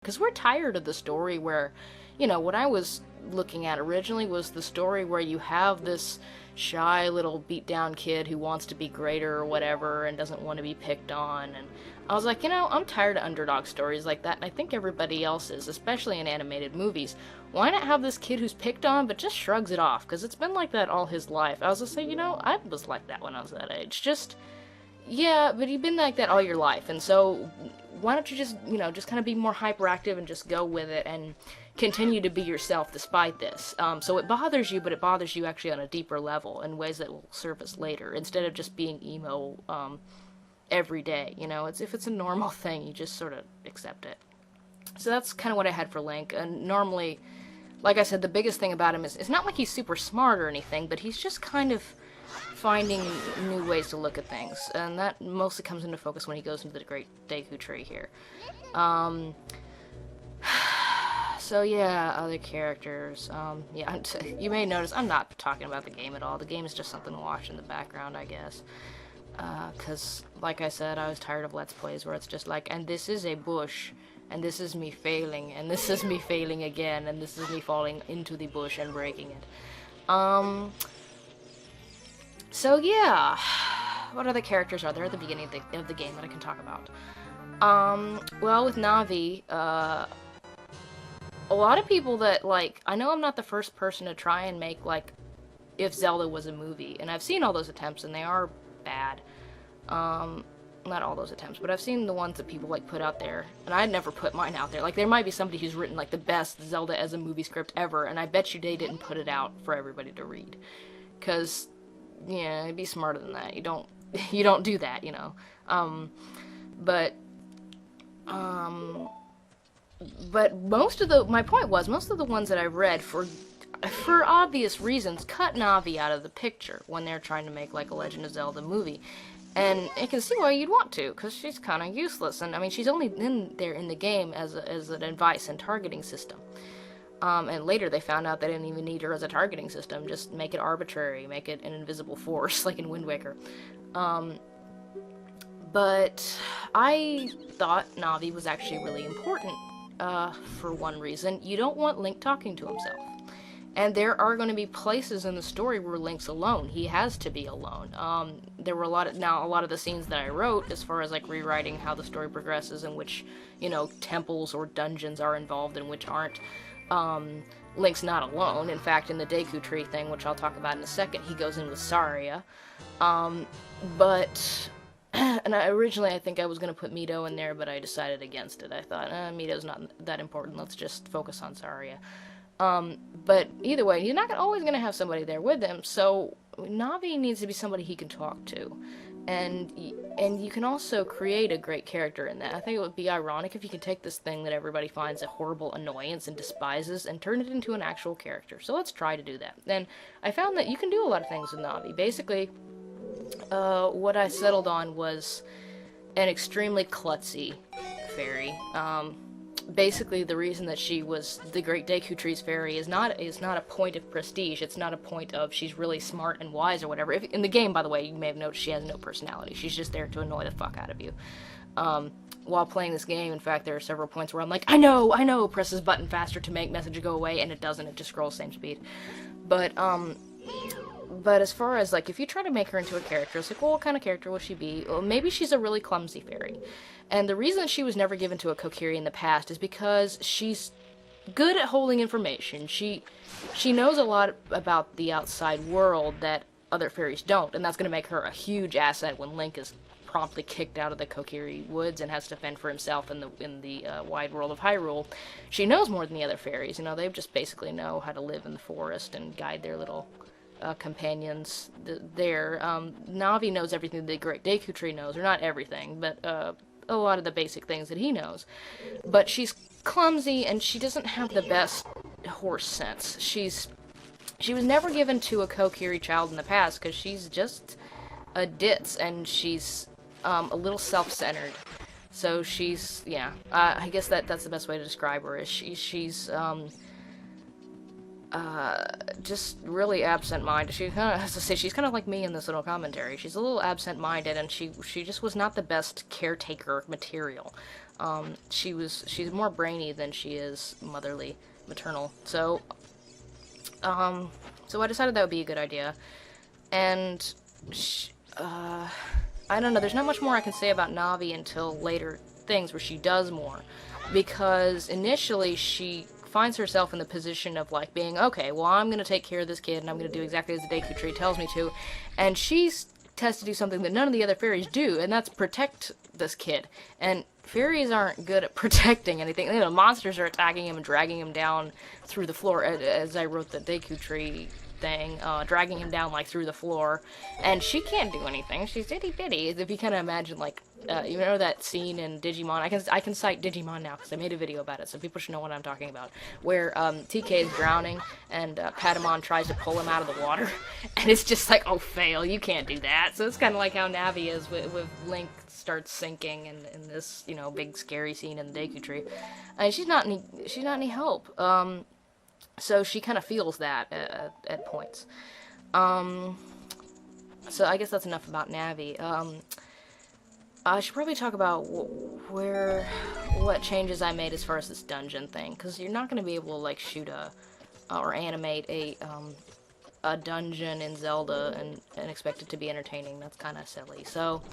Because we're tired of the story where, you know, what I was looking at originally was the story where you have this shy little beat down kid who wants to be greater or whatever and doesn't want to be picked on. And I was like, you know, I'm tired of underdog stories like that, and I think everybody else is, especially in animated movies. Why not have this kid who's picked on but just shrugs it off? Because it's been like that all his life. I was just like, you know, I was like that when I was that age. Just, yeah, but you've been like that all your life, and so why don't you just, you know, just kind of be more hyperactive and just go with it and continue to be yourself despite this. So it bothers you, but it bothers you actually on a deeper level in ways that will surface later, instead of just being emo every day. You know, if it's a normal thing, you just sort of accept it. So that's kind of what I had for Link. And normally, like I said, the biggest thing about him is it's not like he's super smart or anything, but he's just kind of finding new ways to look at things, and that mostly comes into focus when he goes into the Great Deku Tree here. So yeah, other characters. Yeah, you may notice I'm not talking about the game at all. The game is just something to watch in the background, I guess. Because, like I said, I was tired of Let's Plays where it's just like, and this is a bush, and this is me failing, and this is me failing again, and this is me falling into the bush and breaking it. So yeah, what other characters are there at the beginning of the game that I can talk about? Well, with Navi, a lot of people that, like, I know I'm not the first person to try and make, like, if Zelda was a movie, and I've seen all those attempts, and they are bad. Not all those attempts, but I've seen the ones that people, like, put out there, and I'd never put mine out there. Like, there might be somebody who's written, like, the best Zelda as a movie script ever, and I bet you they didn't put it out for everybody to read. Because, yeah, be smarter than that. You don't do that, you know. But my point was, most of the ones that I read, for obvious reasons, cut Navi out of the picture when they're trying to make, like, a Legend of Zelda movie. And I can see why you'd want to, because she's kind of useless. And, I mean, she's only in there in the game as an advice and targeting system. And later they found out they didn't even need her as a targeting system. Just make it arbitrary, make it an invisible force, like in Wind Waker. But I thought Navi was actually really important, for one reason. You don't want Link talking to himself. And there are going to be places in the story where Link's alone. He has to be alone. There were a lot of the scenes that I wrote, as far as, like, rewriting how the story progresses, in which, you know, temples or dungeons are involved and which aren't. Link's not alone. In fact, in the Deku Tree thing, which I'll talk about in a second, he goes in with Saria. But and originally I think I was going to put Mito in there, but I decided against it. I thought, Mito's not that important. Let's just focus on Saria. But either way, you're not always going to have somebody there with him, so Navi needs to be somebody he can talk to. And you can also create a great character in that. I think it would be ironic if you could take this thing that everybody finds a horrible annoyance and despises and turn it into an actual character. So let's try to do that. And I found that you can do a lot of things with Navi. Basically, what I settled on was an extremely klutzy fairy. Basically, the reason that she was the Great Deku Tree's fairy is not a point of prestige. It's not a point of she's really smart and wise or whatever. In the game, by the way, you may have noticed she has no personality. She's just there to annoy the fuck out of you. While playing this game, in fact, there are several points where I'm like, I know, press this button faster to make message go away, and it doesn't. It just scrolls same speed. But as far as, like, if you try to make her into a character, it's like, well, what kind of character will she be? Well, maybe she's a really clumsy fairy. And the reason she was never given to a Kokiri in the past is because she's good at holding information. She knows a lot about the outside world that other fairies don't, and that's going to make her a huge asset when Link is promptly kicked out of the Kokiri woods and has to fend for himself in the wide world of Hyrule. She knows more than the other fairies. You know, they just basically know how to live in the forest and guide their little companions there. Navi knows everything the Great Deku Tree knows, or not everything, but a lot of the basic things that he knows. But she's clumsy, and she doesn't have the best horse sense. She was never given to a Kokiri child in the past, because she's just a ditz, and she's a little self-centered. So she's, yeah, I guess that's the best way to describe her, is she's just really absent-minded. She kind of has to say, she's kind of like me in this little commentary. She's a little absent-minded, and she just was not the best caretaker material. She's more brainy than she is motherly, maternal. So, so I decided that would be a good idea. And, I don't know, there's not much more I can say about Navi until later things where she does more. Because initially she finds herself in the position of like being, okay, well, I'm gonna take care of this kid and I'm gonna do exactly as the Deku Tree tells me to. And she's has to do something that none of the other fairies do, and that's protect this kid. And fairies aren't good at protecting anything. You know, monsters are attacking him and dragging him down through the floor, as I wrote the Deku Tree thing, dragging him down, like, through the floor, and she can't do anything. She's itty-bitty. If you kind of imagine, like, you know that scene in Digimon? I can cite Digimon now, because I made a video about it, so people should know what I'm talking about, where, TK is drowning, and, Patamon tries to pull him out of the water, and it's just like, oh, fail, you can't do that. So it's kind of like how Navi is with Link starts sinking in this, you know, big scary scene in the Deku Tree. And she's not any help. So she kind of feels that at points. So I guess that's enough about Navi. I should probably talk about what changes I made as far as this dungeon thing, because you're not going to be able to, like, shoot or animate a dungeon in Zelda and expect it to be entertaining. That's kind of silly. So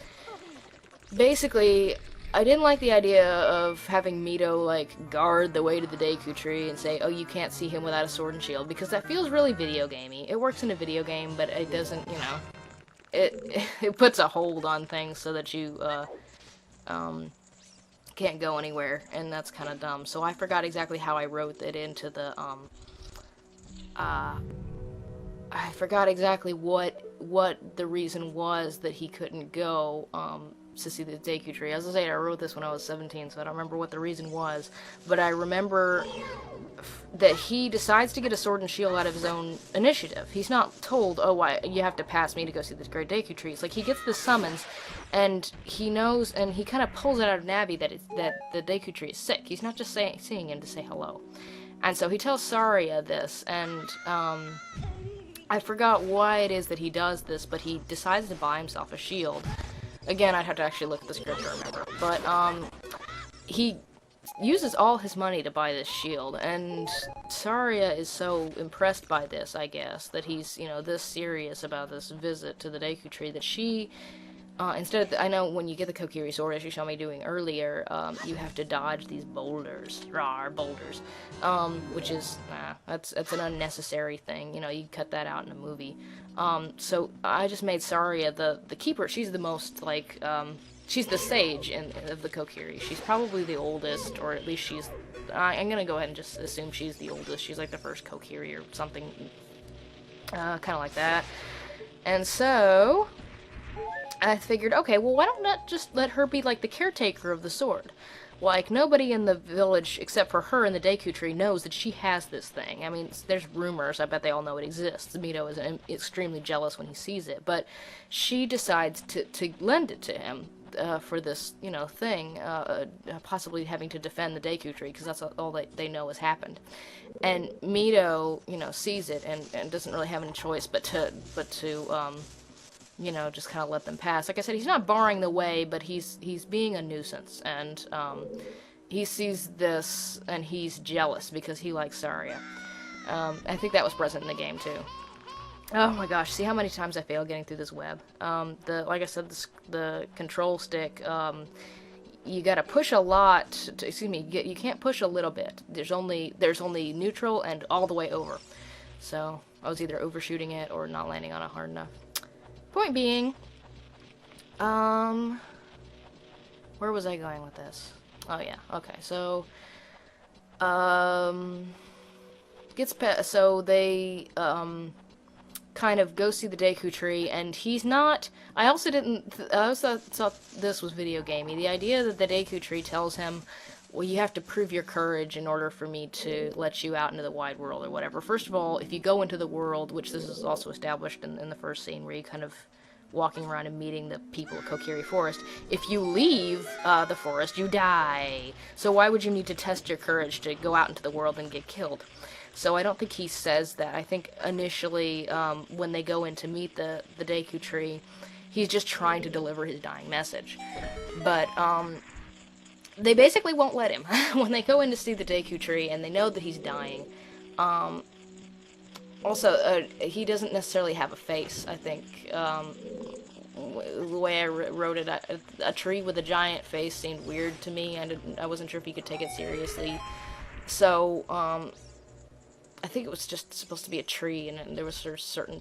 basically, I didn't like the idea of having Mito, like, guard the way to the Deku Tree and say, oh, you can't see him without a sword and shield, because that feels really video gamey. It works in a video game, but it doesn't, you know, it puts a hold on things so that you, can't go anywhere, and that's kind of dumb. So I forgot exactly how I wrote it into the, I forgot exactly what the reason was that he couldn't go, to see the Deku Tree. As I say, I wrote this when I was 17, so I don't remember what the reason was, but I remember that he decides to get a sword and shield out of his own initiative. He's not told, oh, you have to pass me to go see this great Deku Tree. It's like he gets the summons, and he knows, and he kind of pulls it out of Navi that the Deku Tree is sick. He's not just seeing him to say hello. And so he tells Saria this, and I forgot why it is that he does this, but he decides to buy himself a shield. Again, I'd have to actually look at the script to remember. But, he uses all his money to buy this shield, and Saria is so impressed by this, I guess, that he's, you know, this serious about this visit to the Deku Tree, that she, instead of, I know when you get the Kokiri sword, as you saw me doing earlier, you have to dodge these boulders, which is, that's an unnecessary thing, you know, you cut that out in a movie. So I just made Saria the keeper. She's the most, like, she's the sage of the Kokiri. She's probably the oldest, or at least she's, I'm gonna go ahead and just assume she's the oldest. She's like the first Kokiri or something, kind of like that. And so I figured, okay, well, why don't I just let her be, like, the caretaker of the sword? Like, nobody in the village, except for her and the Deku Tree, knows that she has this thing. I mean, there's rumors. I bet they all know it exists. Mito is extremely jealous when he sees it. But she decides to lend it to him for this, you know, thing, possibly having to defend the Deku Tree, because that's all they know has happened. And Mito, you know, sees it and doesn't really have any choice but to you know, just kind of let them pass. Like I said, he's not barring the way, but he's being a nuisance, and he sees this, and he's jealous because he likes Saria. I think that was present in the game, too. Oh my gosh, see how many times I fail getting through this web. Like I said, the control stick, you gotta push a lot, you can't push a little bit. There's only neutral and all the way over. So, I was either overshooting it or not landing on it hard enough. Point being, where was I going with this? Oh yeah, okay, so, so they, kind of go see the Deku Tree, and he's not, I also thought this was video gamey. The idea that the Deku Tree tells him, well, you have to prove your courage in order for me to let you out into the wide world or whatever. First of all, if you go into the world, which this is also established in the first scene where you kind of walking around and meeting the people of Kokiri Forest, if you leave the forest, you die. So why would you need to test your courage to go out into the world and get killed? So I don't think he says that. I think initially, when they go in to meet the Deku Tree, he's just trying to deliver his dying message. But, they basically won't let him. When they go in to see the Deku Tree and they know that he's dying, also, he doesn't necessarily have a face, I think. The way I wrote it, a tree with a giant face seemed weird to me. I wasn't sure if he could take it seriously. So, I think it was just supposed to be a tree, and there was certain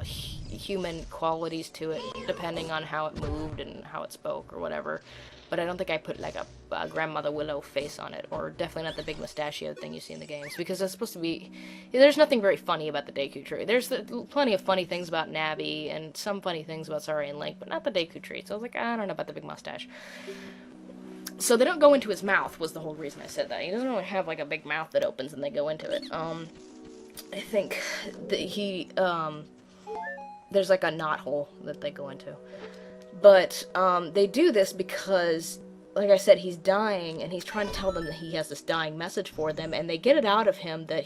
human qualities to it, depending on how it moved and how it spoke or whatever. But I don't think I put like a Grandmother Willow face on it, or definitely not the big mustachio thing you see in the games, because it's supposed to be. There's nothing very funny about the Deku Tree. There's plenty of funny things about Navi and some funny things about Saria and Link, but not the Deku Tree. So I was like, I don't know about the big mustache. So they don't go into his mouth was the whole reason I said that. He doesn't really have like a big mouth that opens and they go into it. I think that there's like a knot hole that they go into. But they do this because, like I said, he's dying, and he's trying to tell them that he has this dying message for them, and they get it out of him that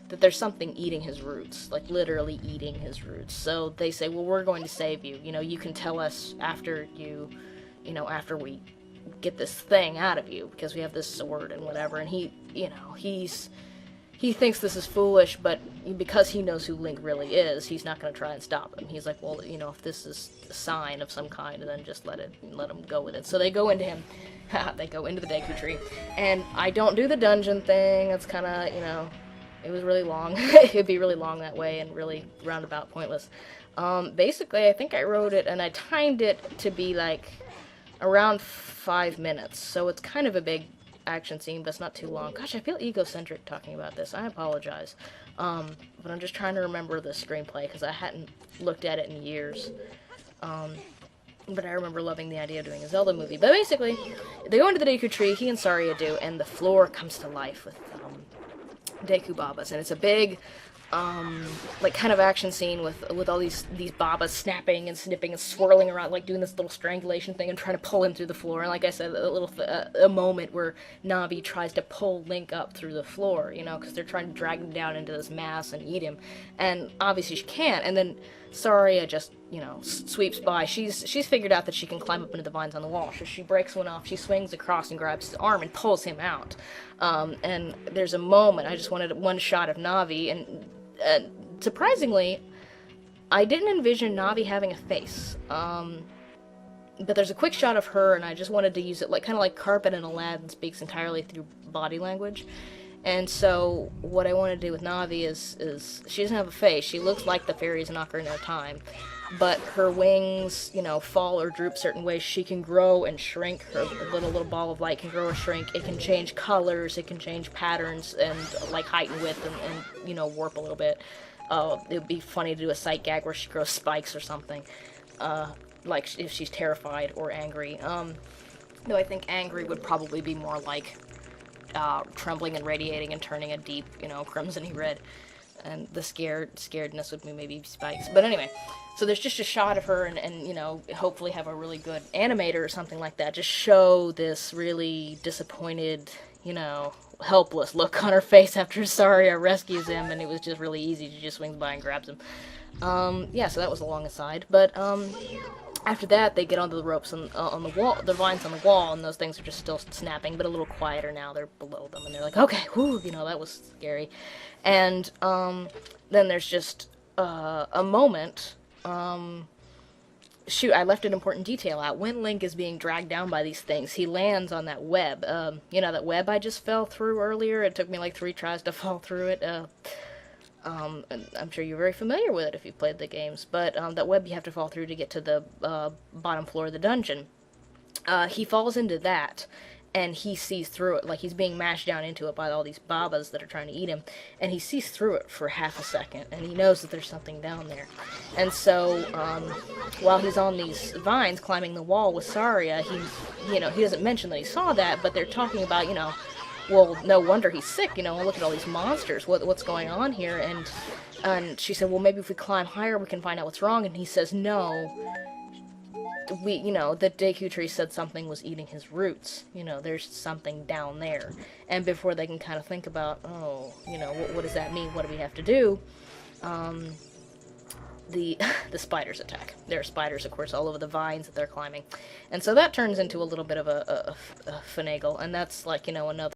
there's something eating his roots, like literally eating his roots. So they say, well, we're going to save you. You know, you can tell us after after we get this thing out of you, because we have this sword and whatever. And he thinks this is foolish, but because he knows who Link really is, he's not going to try and stop him. He's like, well, if this is a sign of some kind, then just let him go with it. So they go into him. They go into the Deku Tree. And I don't do the dungeon thing. It's kind of, it was really long. It'd be really long that way and really roundabout pointless. Basically, I think I wrote it, and I timed it to be, like, around 5 minutes. So it's kind of a big action scene, but it's not too long. Gosh, I feel egocentric talking about this. I apologize. But I'm just trying to remember the screenplay, because I hadn't looked at it in years. But I remember loving the idea of doing a Zelda movie. But basically, they go into the Deku Tree, he and Saria do, and the floor comes to life with Deku Babas. And it's a big, like, kind of action scene with all these Babas snapping and snipping and swirling around, like, doing this little strangulation thing and trying to pull him through the floor. And like I said, a moment where Navi tries to pull Link up through the floor, because they're trying to drag him down into this mass and eat him. And obviously she can't. And then Saria just, sweeps by. She's figured out that she can climb up into the vines on the wall. So she breaks one off, she swings across and grabs his arm and pulls him out. And there's a moment, I just wanted one shot of Navi, and surprisingly, I didn't envision Navi having a face. But there's a quick shot of her, and I just wanted to use it kind of like Carpet in Aladdin speaks entirely through body language. And so what I want to do with Navi is she doesn't have a face. She looks like the fairies in Ocarina of Time, but her wings, fall or droop certain ways. She can grow and shrink. Her little ball of light can grow or shrink. It can change colors. It can change patterns and like height and width and warp a little bit. It would be funny to do a sight gag where she grows spikes or something, like if she's terrified or angry. Though I think angry would probably be more like trembling and radiating and turning a deep, crimsony red. And the scaredness would be maybe spikes. But anyway, so there's just a shot of her and hopefully have a really good animator or something like that. Just show this really disappointed, helpless look on her face after Saria rescues him, and it was just really easy. She just swings by and grabs him. Yeah, so that was a long aside. But, after that, they get onto the ropes on the wall, the vines on the wall, and those things are just still snapping, but a little quieter now. They're below them, and they're like, okay, whoo, that was scary. And then there's just a moment. Shoot, I left an important detail out. When Link is being dragged down by these things, he lands on that web. That web I just fell through earlier? It took me like 3 tries to fall through it. And I'm sure you're very familiar with it if you've played the games, but that web you have to fall through to get to the bottom floor of the dungeon. He falls into that, and he sees through it, like he's being mashed down into it by all these Babas that are trying to eat him, and he sees through it for half a second, and he knows that there's something down there. And so, while he's on these vines climbing the wall with Saria, he doesn't mention that he saw that, but they're talking about, well, no wonder he's sick, look at all these monsters, what's going on here, and she said, well, maybe if we climb higher we can find out what's wrong, and he says, no, the Deku Tree said something was eating his roots, there's something down there, and before they can kind of think about, what does that mean, what do we have to do, the the spiders attack. There are spiders, of course, all over the vines that they're climbing. And so that turns into a little bit of a finagle, and that's like, you know, another